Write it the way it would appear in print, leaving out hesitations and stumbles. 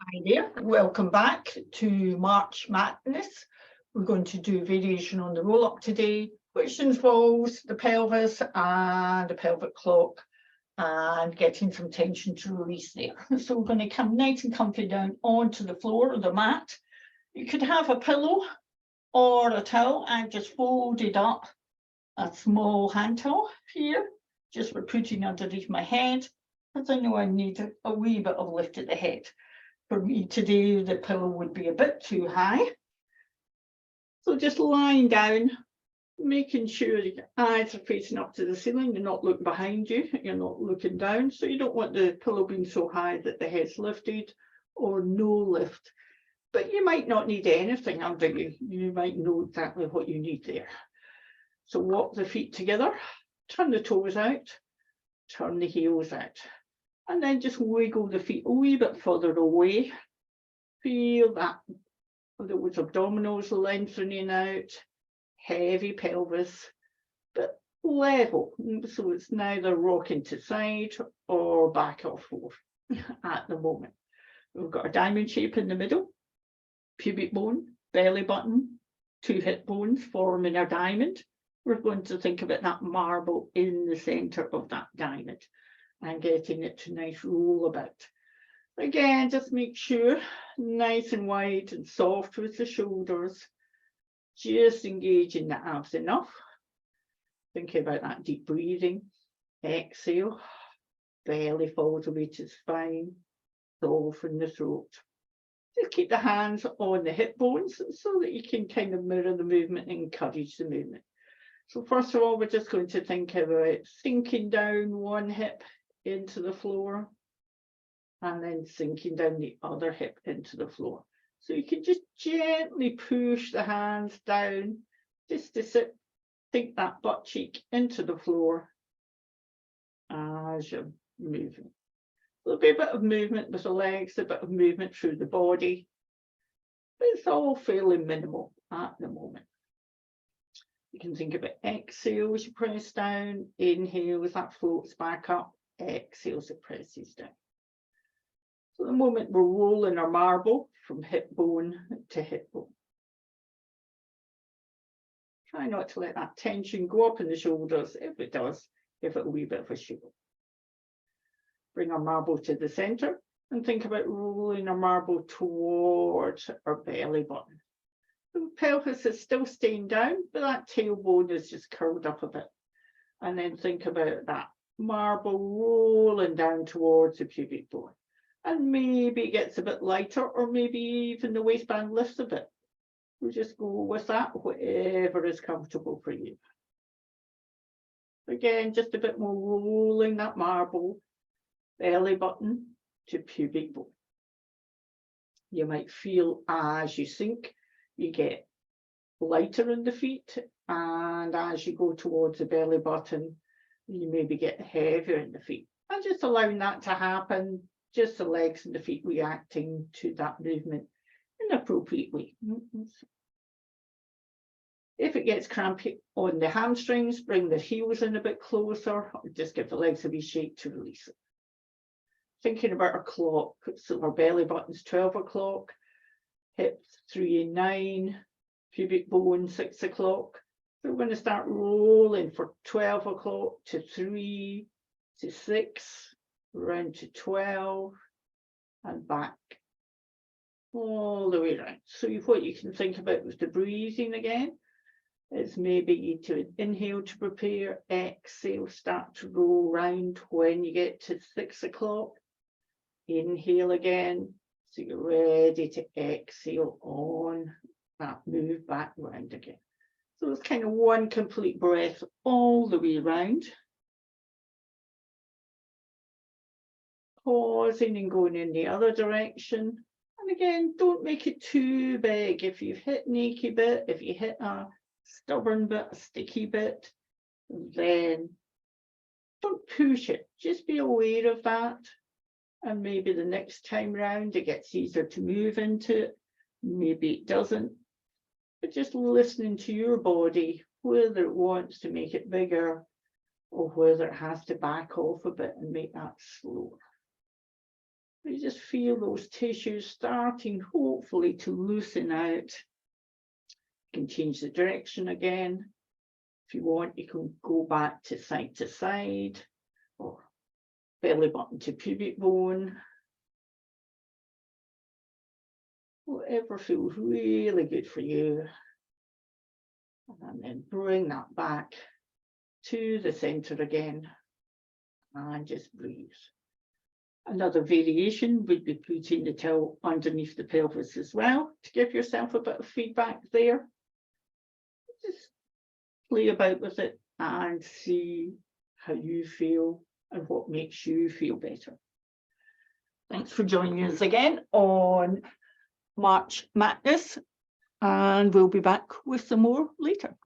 Hi there, welcome back to March Madness. We're going to do variation on the roll-up today, which involves the pelvis and the pelvic clock and getting some tension to release there. So we're going to come nice and comfy down onto the floor or the mat. You could have a pillow or a towel. I've just folded up a small hand towel here, just for putting underneath my head, because I know I need a wee bit of lift at the head. For me today, the pillow would be a bit too high. So just lying down, making sure your eyes are facing up to the ceiling. You're not looking behind you, you're not looking down. So you don't want the pillow being so high that the head's lifted or no lift. But you might not need anything under you. You might know exactly what you need there. So walk the feet together, turn the toes out, turn the heels out. And then just wiggle the feet a wee bit further away. Feel that, those abdominals lengthening out, heavy pelvis, but level. So it's neither rocking to side or back or forth at the moment. We've got a diamond shape in the middle, pubic bone, belly button, two hip bones forming a diamond. We're going to think about that marble in the center of that diamond and getting it to nice roll about. Again, just make sure nice and wide and soft with the shoulders, just engaging the abs enough. Thinking about that deep breathing. Exhale, belly falls away to the spine, soften the throat. Just keep the hands on the hip bones so that you can kind of mirror the movement and encourage the movement. So first of all, we're just going to think about sinking down one hip into the floor and then sinking down the other hip into the floor. So you can just gently push the hands down just to sink that butt cheek into the floor as you're moving. There'll be a bit of movement with the legs, a bit of movement through the body, but it's all fairly minimal at the moment. You can think about exhale as you press down, inhale as that floats back up, exhale as it presses down. So at the moment we're rolling our marble from hip bone to hip bone. Try not to let that tension go up in the shoulders. If it does, give it a wee bit of a shake. Bring our marble to the center and think about rolling our marble towards our belly button. The pelvis is still staying down, but that tailbone is just curled up a bit. And then think about that marble rolling down towards the pubic bone. And maybe it gets a bit lighter, or maybe even the waistband lifts a bit. We'll just go with that, whatever is comfortable for you. Again, just a bit more rolling that marble, belly button to pubic bone. You might feel as you sink, you get lighter in the feet, and as you go towards the belly button, you maybe get heavier in the feet. And just allowing that to happen, just the legs and the feet reacting to that movement in an appropriate way. If it gets crampy on the hamstrings, bring the heels in a bit closer, or just give the legs a wee shake to release it. Thinking about our clock, so our belly button's 12 o'clock, hips 3 and 9, pubic bone 6 o'clock. So we're going to start rolling for 12 o'clock to 3 to 6, round to 12 and back all the way around. So what you can think about with the breathing again is maybe to inhale to prepare, exhale, start to roll round when you get to 6 o'clock. Inhale again, so you're ready to exhale on that move back round again. So it's kind of one complete breath all the way around. Pausing and going in the other direction. And again, don't make it too big. If you've hit an achy bit, if you hit a stubborn bit, a sticky bit, then don't push it. Just be aware of that. And maybe the next time round it gets easier to move into it. Maybe it doesn't. But just listening to your body, whether it wants to make it bigger or whether it has to back off a bit and make that slower. You just feel those tissues starting hopefully to loosen out. You can change the direction again. If you want, you can go back to side, or belly button to pubic bone. Whatever feels really good for you. And then bring that back to the center again and just breathe. Another variation would be putting the towel underneath the pelvis as well to give yourself a bit of feedback there. Just play about with it and see how you feel and what makes you feel better. Thanks for joining us again on March Madness, and we'll be back with some more later.